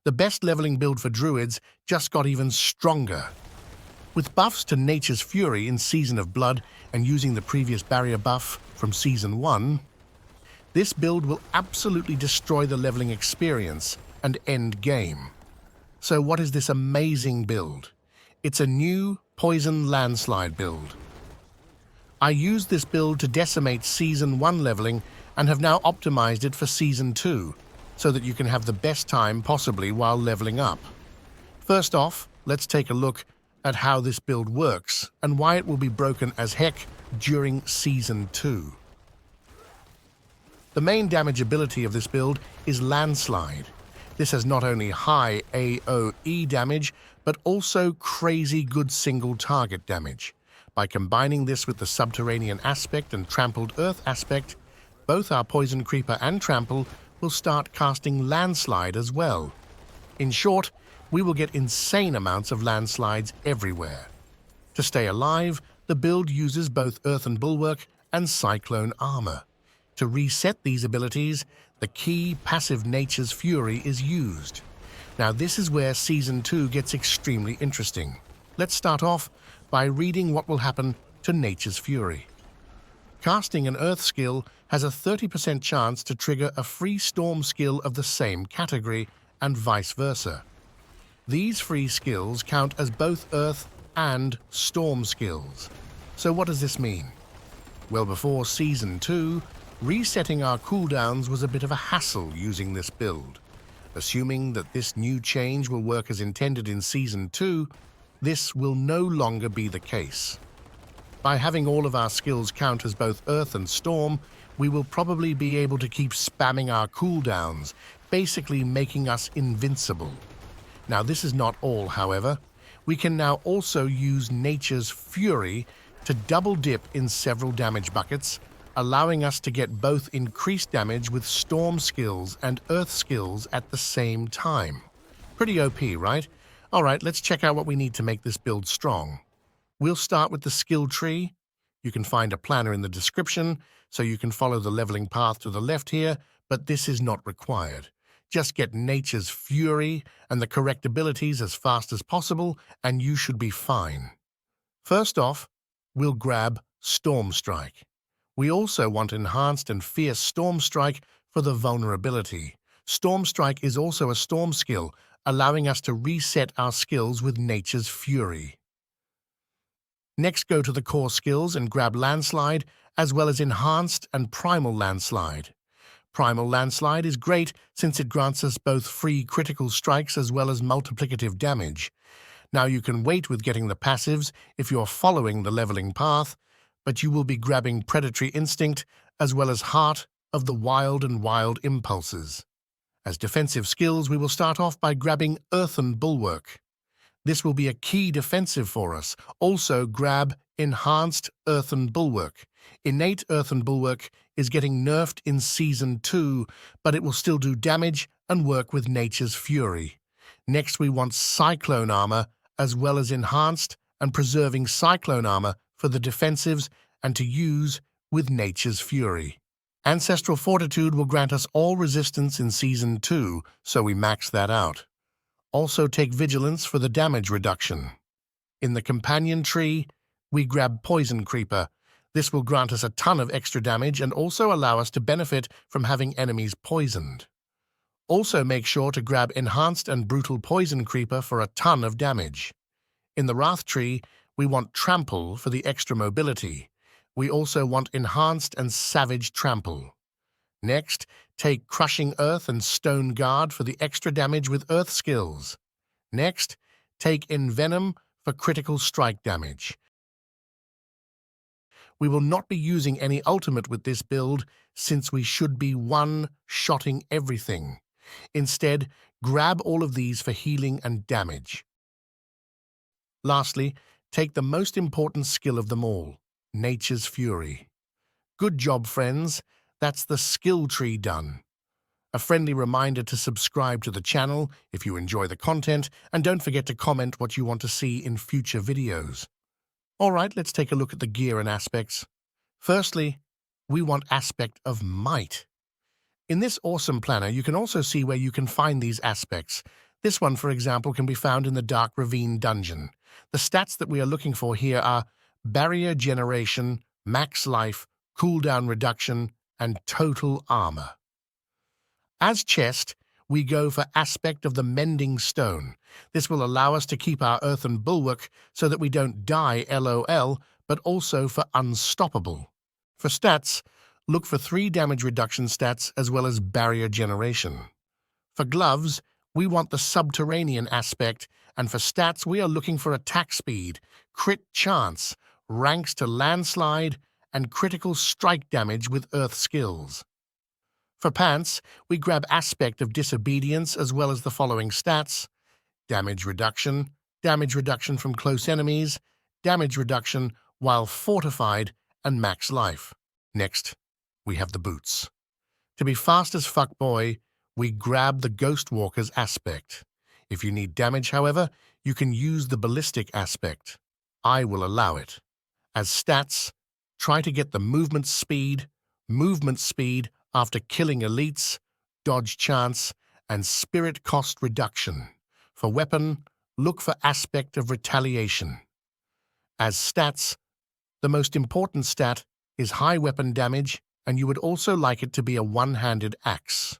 The best leveling build for Druids just got even stronger. With buffs to Nature's Fury in Season of Blood and using the previous barrier buff from Season 1, this build will absolutely destroy the leveling experience and end game. So what is this amazing build? It's a new Poison Landslide build. I used this build to decimate Season 1 leveling and have now optimized it for Season 2, so that you can have the best time possibly while leveling up. First off, let's take a look at how this build works and why it will be broken as heck during Season 2. The main damage ability of this build is Landslide. This has not only high AoE damage, but also crazy good single target damage. By combining this with the Subterranean aspect and Trampled Earth aspect, both our Poison Creeper and Trample will start casting Landslide as well. In short, we will get insane amounts of landslides everywhere. To stay alive, the build uses both Earthen Bulwark and Cyclone Armor. To reset these abilities, the key passive Nature's Fury is used. Now this is where Season 2 gets extremely interesting. Let's start off by reading what will happen to Nature's Fury. Casting an Earth skill has a 30% chance to trigger a free Storm skill of the same category, and vice versa. These free skills count as both Earth and Storm skills. So what does this mean? Well, before Season 2, resetting our cooldowns was a bit of a hassle using this build. Assuming that this new change will work as intended in Season 2, this will no longer be the case. By having all of our skills count as both Earth and Storm, we will probably be able to keep spamming our cooldowns, basically making us invincible. Now this is not all, however. We can now also use Nature's Fury to double dip in several damage buckets, allowing us to get both increased damage with Storm skills and Earth skills at the same time. Pretty OP, right? Alright, let's check out what we need to make this build strong. We'll start with the skill tree. You can find a planner in the description, so you can follow the leveling path to the left here, but this is not required. Just get Nature's Fury and the correct abilities as fast as possible, and you should be fine. First off, we'll grab Storm Strike. We also want Enhanced and Fierce Storm Strike for the vulnerability. Storm Strike is also a Storm skill, allowing us to reset our skills with Nature's Fury. Next, go to the core skills and grab Landslide, as well as Enhanced and Primal Landslide. Primal Landslide is great since it grants us both free critical strikes as well as multiplicative damage. Now you can wait with getting the passives if you're following the leveling path, but you will be grabbing Predatory Instinct as well as Heart of the Wild and Wild Impulses. As defensive skills, we will start off by grabbing Earthen Bulwark. This will be a key defensive for us. Also grab Enhanced Earthen Bulwark. Innate Earthen Bulwark is getting nerfed in Season 2, but it will still do damage and work with Nature's Fury. Next, we want Cyclone Armor, as well as Enhanced and Preserving Cyclone Armor for the defensives and to use with Nature's Fury. Ancestral Fortitude will grant us all resistance in Season 2, so we max that out. Also take Vigilance for the damage reduction. In the companion tree, we grab Poison Creeper. This will grant us a ton of extra damage and also allow us to benefit from having enemies poisoned. Also make sure to grab Enhanced and Brutal Poison Creeper for a ton of damage. In the Wrath tree, we want Trample for the extra mobility. We also want Enhanced and Savage Trample. Next, take Crushing Earth and Stone Guard for the extra damage with Earth skills. Next, take Envenom for critical strike damage. We will not be using any ultimate with this build since we should be one-shotting everything. Instead, grab all of these for healing and damage. Lastly, take the most important skill of them all, Nature's Fury. Good job, friends. That's the skill tree done. A friendly reminder to subscribe to the channel if you enjoy the content, and don't forget to comment what you want to see in future videos. Alright, let's take a look at the gear and aspects. Firstly, we want Aspect of Might. In this awesome planner, you can also see where you can find these aspects. This one, for example, can be found in the Dark Ravine dungeon. The stats that we are looking for here are barrier generation, max life, cooldown reduction, and total armor. As chest, we go for aspect of the Mending Stone. This will allow us to keep our earthen bulwark so that we don't die LOL, but also for unstoppable. For stats, look for 3 damage reduction stats as well as barrier generation. For gloves, we want the subterranean aspect, and for stats we are looking for attack speed, crit chance, ranks to landslide, and critical strike damage with earth skills. For pants, we grab aspect of disobedience as well as the following stats: damage reduction from close enemies, damage reduction while fortified, and max life. Next, we have the boots. To be fast as fuck boy, we grab the Ghost Walker's aspect. If you need damage, however, you can use the ballistic aspect. I will allow it. As stats, try to get the movement speed after killing elites, dodge chance, and spirit cost reduction. For weapon, look for aspect of retaliation. As stats, the most important stat is high weapon damage, and you would also like it to be a one-handed axe.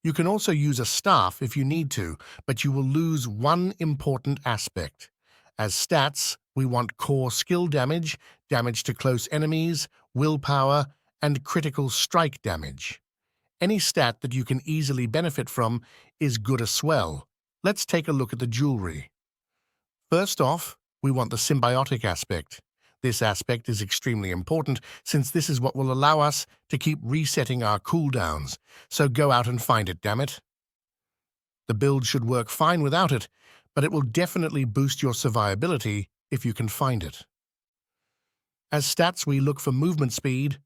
You can also use a staff if you need to, but you will lose one important aspect. As stats, we want core skill damage, damage to close enemies, willpower, and critical strike damage. Any stat that you can easily benefit from is good as well. Let's take a look at the jewelry. First off, we want the symbiotic aspect. This aspect is extremely important since this is what will allow us to keep resetting our cooldowns, so go out and find it, damn it. The build should work fine without it, but it will definitely boost your survivability if you can find it. As stats, we look for movement speed,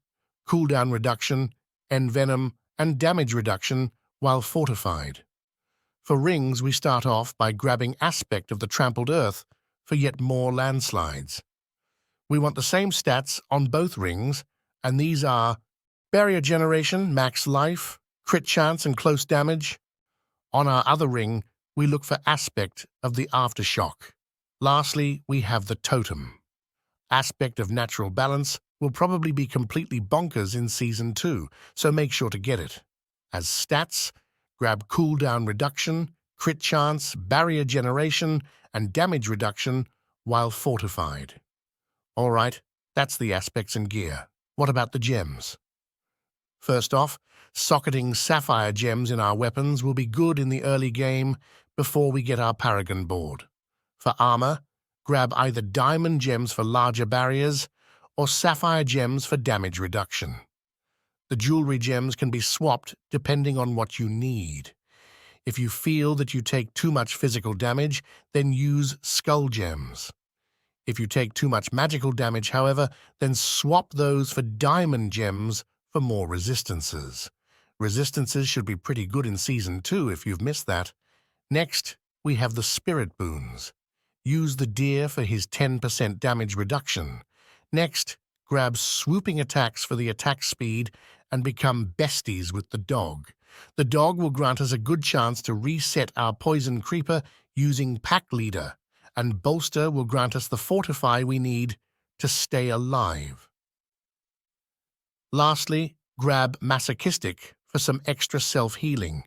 cooldown reduction, envenom, and damage reduction while fortified. For rings, we start off by grabbing aspect of the trampled earth for yet more landslides. We want the same stats on both rings, and these are barrier generation, max life, crit chance, and close damage. On our other ring, we look for aspect of the aftershock. Lastly, we have the totem. Aspect of natural balance will probably be completely bonkers in Season 2, so make sure to get it. As stats, grab cooldown reduction, crit chance, barrier generation, and damage reduction while fortified. Alright, that's the aspects and gear. What about the gems? First off, socketing sapphire gems in our weapons will be good in the early game before we get our paragon board. For armor, grab either diamond gems for larger barriers or sapphire gems for damage reduction. The jewelry gems can be swapped depending on what you need. If you feel that you take too much physical damage, then use skull gems. If you take too much magical damage, however, then swap those for diamond gems for more resistances. Resistances should be pretty good in Season 2 if you've missed that. Next, we have the spirit boons. Use the deer for his 10% damage reduction. Next, grab swooping attacks for the attack speed and become besties with the dog. The dog will grant us a good chance to reset our poison creeper using Pack Leader, and Bolster will grant us the fortify we need to stay alive. Lastly, grab Masochistic for some extra self-healing.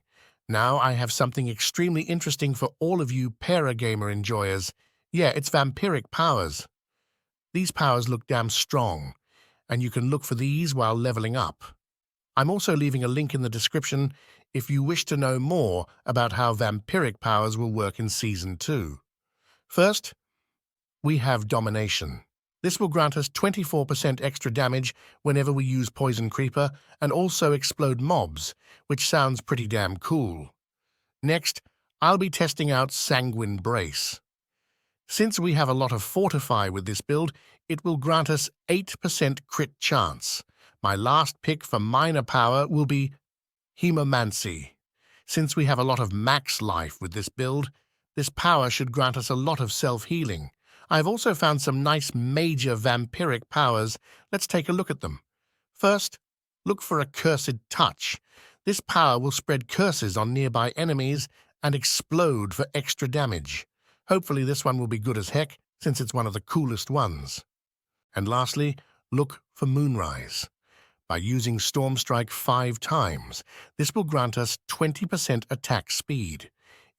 Now I have something extremely interesting for all of you paragamer enjoyers. Yeah, it's Vampiric powers. These powers look damn strong, and you can look for these while leveling up. I'm also leaving a link in the description if you wish to know more about how Vampiric powers will work in Season 2. First, we have Domination. This will grant us 24% extra damage whenever we use Poison Creeper and also explode mobs, which sounds pretty damn cool. Next, I'll be testing out Sanguine Brace. Since we have a lot of Fortify with this build, it will grant us 8% crit chance. My last pick for minor power will be Hemomancy. Since we have a lot of max life with this build, this power should grant us a lot of self-healing. I have also found some nice major vampiric powers. Let's take a look at them. First, look for Accursed Touch. This power will spread curses on nearby enemies and explode for extra damage. Hopefully this one will be good as heck, since it's one of the coolest ones. And lastly, look for Moonrise. By using Storm Strike 5 times, this will grant us 20% attack speed.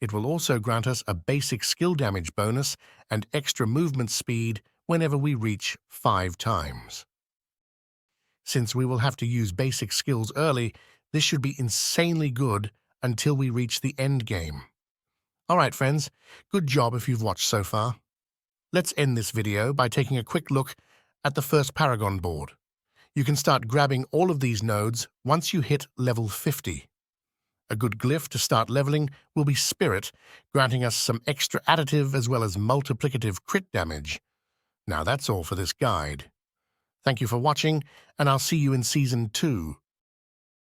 It will also grant us a basic skill damage bonus and extra movement speed whenever we reach 5 times. Since we will have to use basic skills early, this should be insanely good until we reach the end game. Alright friends, good job if you've watched so far. Let's end this video by taking a quick look at the first paragon board. You can start grabbing all of these nodes once you hit level 50. A good glyph to start leveling will be Spirit, granting us some extra additive as well as multiplicative crit damage. Now that's all for this guide. Thank you for watching, and I'll see you in Season 2.